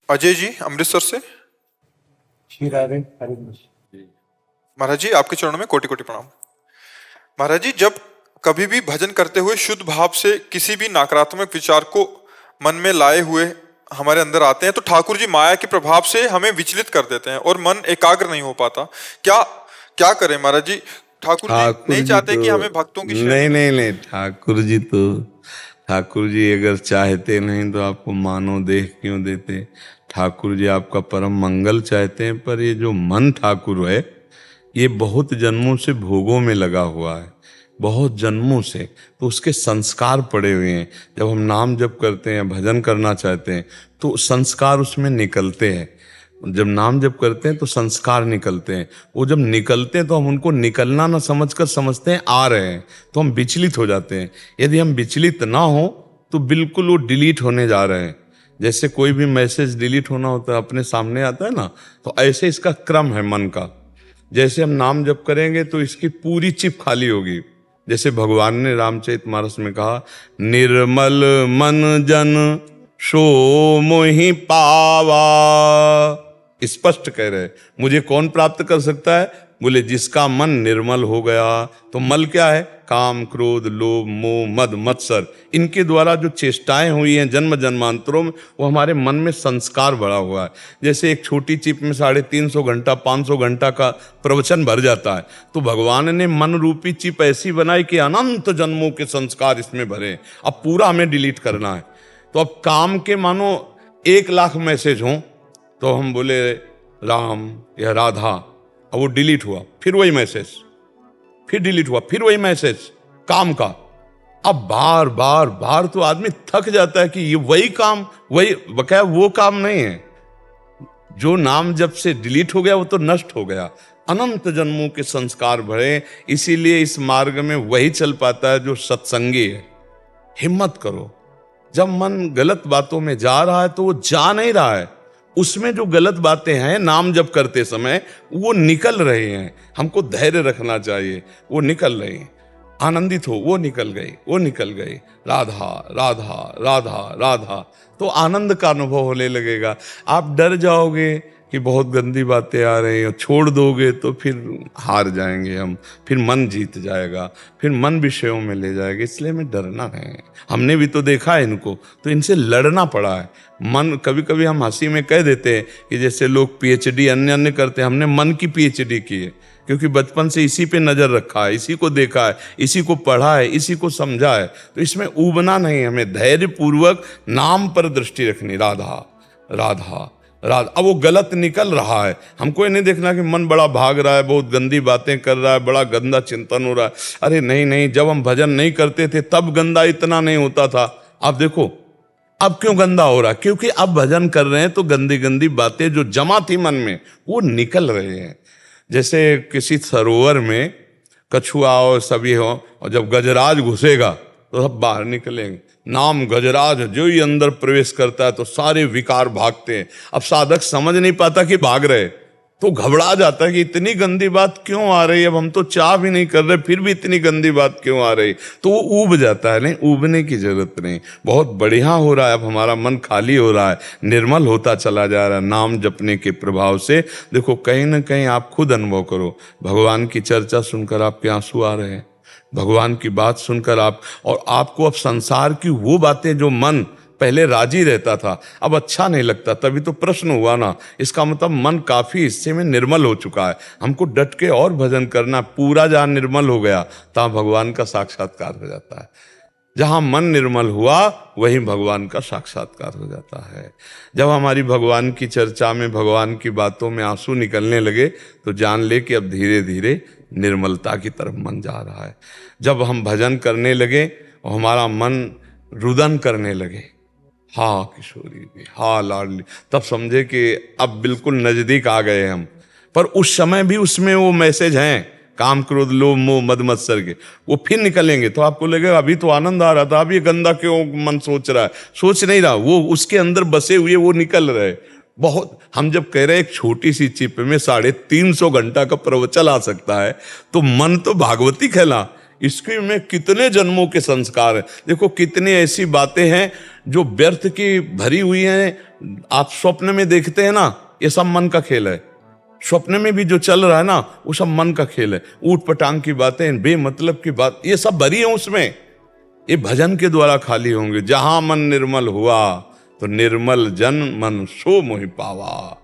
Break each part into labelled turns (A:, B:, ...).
A: अजय जी अमृतसर से। महाराज जी आपके चरणों में कोटि कोटि प्रणाम। महाराज जी, जब कभी भी भजन करते हुए शुद्ध भाव से किसी भी नकारात्मक विचार को मन में लाए हुए हमारे अंदर आते हैं तो ठाकुर जी माया के प्रभाव से हमें विचलित कर देते हैं और मन एकाग्र नहीं हो पाता। क्या क्या करें महाराज जी? ठाकुर जी नहीं चाहते कि हमें भक्तों की
B: नहीं, ठाकुर जी अगर चाहते नहीं तो आपको मानव देह क्यों देते? ठाकुर जी आपका परम मंगल चाहते हैं, पर ये जो मन ठाकुर है ये बहुत जन्मों से भोगों में लगा हुआ है, बहुत जन्मों से, तो उसके संस्कार पड़े हुए हैं। जब हम नाम जप करते हैं, भजन करना चाहते हैं तो संस्कार उसमें निकलते हैं। जब नाम जप करते हैं तो संस्कार निकलते हैं। वो जब निकलते हैं तो हम उनको निकलना ना समझकर समझते हैं आ रहे हैं, तो हम विचलित हो जाते हैं। यदि हम विचलित ना हो तो बिल्कुल वो डिलीट होने जा रहे हैं। जैसे कोई भी मैसेज डिलीट होना होता है, अपने सामने आता है ना, तो ऐसे इसका क्रम है मन का। जैसे हम नाम जप करेंगे तो इसकी पूरी चिप खाली होगी। जैसे भगवान ने रामचरितमानस में कहा, निर्मल मन जन सो मोहि पावा। स्पष्ट कह रहे, मुझे कौन प्राप्त कर सकता है? बोले जिसका मन निर्मल हो गया। तो मल क्या है? काम, क्रोध, लोभ, मोह, मद, मत्सर, इनके द्वारा जो चेष्टाएं हुई हैं जन्म जन्मांतरों में, वो हमारे मन में संस्कार भरा हुआ है। जैसे एक छोटी चिप में 350 घंटा 500 घंटा का प्रवचन भर जाता है, तो भगवान ने मन रूपी चिप ऐसी बनाई कि अनंत जन्मों के संस्कार इसमें भरे। अब पूरा हमें डिलीट करना है। तो अब काम के मानो 1,00,000 मैसेज हों तो हम बोले राम या राधा, अब वो डिलीट हुआ, फिर वही मैसेज, फिर डिलीट हुआ, फिर वही मैसेज काम का। अब बार बार बार तो आदमी थक जाता है कि ये वही काम, वही बकाया वो काम नहीं है। जो नाम जब से डिलीट हो गया वो तो नष्ट हो गया। अनंत जन्मों के संस्कार भरे, इसीलिए इस मार्ग में वही चल पाता है जो सत्संगी है। हिम्मत करो। जब मन गलत बातों में जा रहा है तो वो जा नहीं रहा है, उसमें जो गलत बातें हैं नाम जप करते समय वो निकल रहे हैं। हमको धैर्य रखना चाहिए, वो निकल रही हैं। आनंदित हो, वो निकल गई, वो निकल गई, राधा राधा राधा राधा, तो आनंद का अनुभव होने लगेगा। आप डर जाओगे कि बहुत गंदी बातें आ रही हैं, छोड़ दोगे तो फिर हार जाएंगे हम, फिर मन जीत जाएगा, फिर मन विषयों में ले जाएगा। इसलिए हमें डरना नहीं है। हमने भी तो देखा है इनको, तो इनसे लड़ना पड़ा है। मन, कभी कभी हम हंसी में कह देते हैं कि जैसे लोग पीएचडी अन्य अन्य करते हैं, हमने मन की पीएचडी की है, क्योंकि बचपन से इसी पे नजर रखा है, इसी को देखा है, इसी को पढ़ा है, इसी को समझा है। तो इसमें ऊबना नहीं, हमें धैर्य पूर्वक नाम पर दृष्टि रखनी। राधा राधा राधा। अब वो गलत निकल रहा है, हमको ये नहीं देखना कि मन बड़ा भाग रहा है, बहुत गंदी बातें कर रहा है, बड़ा गंदा चिंतन हो रहा है। अरे नहीं नहीं, जब हम भजन नहीं करते थे तब गंदा इतना नहीं होता था। अब देखो अब क्यों गंदा हो रहा है, क्योंकि अब भजन कर रहे हैं तो गंदी गंदी बातें जो जमा थी मन में वो निकल रहे हैं। जैसे किसी सरोवर में कछुआ और सभी हो, और जब गजराज घुसेगा तो सब बाहर निकलेंगे। नाम गजराज जो ही अंदर प्रवेश करता है तो सारे विकार भागते हैं। अब साधक समझ नहीं पाता कि भाग रहे, तो घबरा जाता है कि इतनी गंदी बात क्यों आ रही है, अब हम तो चाह भी नहीं कर रहे फिर भी इतनी गंदी बात क्यों आ रही, तो वो ऊब जाता है। नहीं, ऊबने की जरूरत नहीं, बहुत बढ़िया हो रहा है। अब हमारा मन खाली हो रहा है, निर्मल होता चला जा रहा है नाम जपने के प्रभाव से। देखो कहीं ना कहीं आप खुद अनुभव करो, भगवान की चर्चा सुनकर आपके आंसू आ रहे हैं, भगवान की बात सुनकर आप, और आपको अब संसार की वो बातें जो मन पहले राजी रहता था अब अच्छा नहीं लगता। तभी तो प्रश्न हुआ ना, इसका मतलब मन काफी हिस्से में निर्मल हो चुका है। हमको डट के और भजन करना, पूरा जहां निर्मल हो गया तहां भगवान का साक्षात्कार हो जाता है। जहां मन निर्मल हुआ वहीं भगवान का साक्षात्कार हो जाता है। जब हमारी भगवान की चर्चा में, भगवान की बातों में आंसू निकलने लगे तो जान ले कि अब धीरे धीरे निर्मलता की तरफ मन जा रहा है। जब हम भजन करने लगे और हमारा मन रुदन करने लगे, हाँ किशोरी भी, हाँ लाडली, तब समझे कि अब बिल्कुल नजदीक आ गए हम। पर उस समय भी उसमें वो मैसेज हैं, काम, क्रोध, लोभ, मोह, मद, मत्सर के, वो फिर निकलेंगे। तो आपको लगेगा अभी तो आनंद आ रहा था, अब ये गंदा क्यों मन सोच रहा है। सोच नहीं रहा, वो उसके अंदर बसे हुए वो निकल रहे। बहुत, हम जब कह रहे हैं एक छोटी सी चिप में 350 घंटा का प्रवचन आ सकता है, तो मन तो भागवती खेला, इसके में कितने जन्मों के संस्कार हैं। देखो कितनी ऐसी बातें हैं जो व्यर्थ की भरी हुई हैं। आप स्वप्न में देखते हैं ना, ये सब मन का खेल है। स्वप्न में भी जो चल रहा है ना, वो सब मन का खेल है। ऊट पटांग की बातें, बेमतलब की बात, ये सब भरी है उसमें। ये भजन के द्वारा खाली होंगे। जहां मन निर्मल हुआ तो निर्मल जन मन सो मोहि पावा,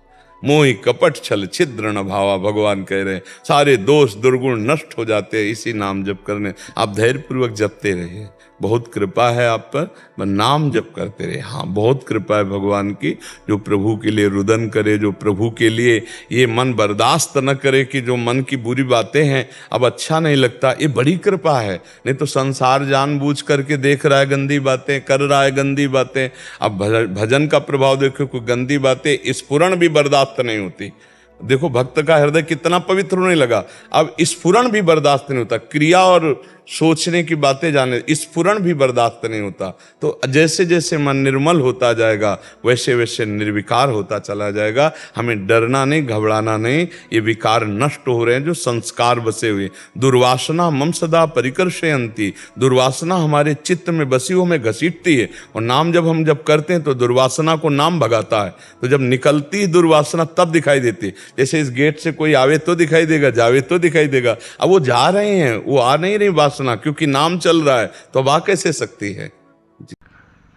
B: मोहि कपट छल छिद्र न भावा। भगवान कह रहे हैं सारे दोष दुर्गुण नष्ट हो जाते हैं इसी नाम जप करने। आप धैर्यपूर्वक जपते रहिए, बहुत कृपा है आप पर नाम जप करते रहे। हाँ, बहुत कृपा है भगवान की, जो प्रभु के लिए रुदन करे, जो प्रभु के लिए ये मन बर्दाश्त न करे कि जो मन की बुरी बातें हैं अब अच्छा नहीं लगता। ये बड़ी कृपा है। नहीं तो संसार जानबूझ करके देख रहा है गंदी बातें, कर रहा है गंदी बातें। अब भजन का प्रभाव देखो, कोई गंदी बातें स्फुरण भी बर्दाश्त नहीं होती। देखो भक्त का हृदय कितना पवित्र होने लगा। अब स्फुरण भी बर्दाश्त नहीं होता, क्रिया और सोचने की बातें जाने, स्फुरण भी बर्दाश्त नहीं होता। तो जैसे जैसे मन निर्मल होता जाएगा वैसे वैसे निर्विकार होता चला जाएगा। हमें डरना नहीं, घबराना नहीं। ये विकार नष्ट हो रहे हैं जो संस्कार बसे हुए। दुर्वासना मम सदा परिकर्षयन्ति, दुर्वासना हमारे चित्त में बसी हुई हमें घसीटती है। और नाम जब करते हैं तो दुर्वासना को नाम भगाता है। तो जब निकलती दुर्वासना तब दिखाई देती है। जैसे इस गेट से कोई आवे तो दिखाई देगा, जावे तो दिखाई देगा। अब वो जा रहे हैं, वो आ नहीं रही वासना, क्योंकि नाम चल रहा है। तो अब आ कैसे सकती है।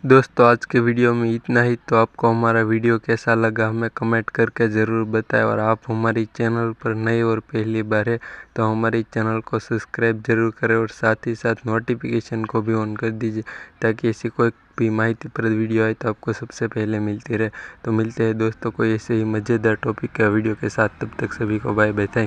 C: दोस्तों आज के वीडियो में इतना ही। तो आपको हमारा वीडियो कैसा लगा हमें कमेंट करके ज़रूर बताएं। और आप हमारे चैनल पर नए और पहली बार है तो हमारे चैनल को सब्सक्राइब जरूर करें और साथ ही साथ नोटिफिकेशन को भी ऑन कर दीजिए, ताकि ऐसी कोई भी माहितीप्रद वीडियो आए तो आपको सबसे पहले मिलती रहे। तो मिलते हैं दोस्तों कोई ऐसे ही मज़ेदार टॉपिक का वीडियो के साथ। तब तक सभी को बाय बाय, थैंक।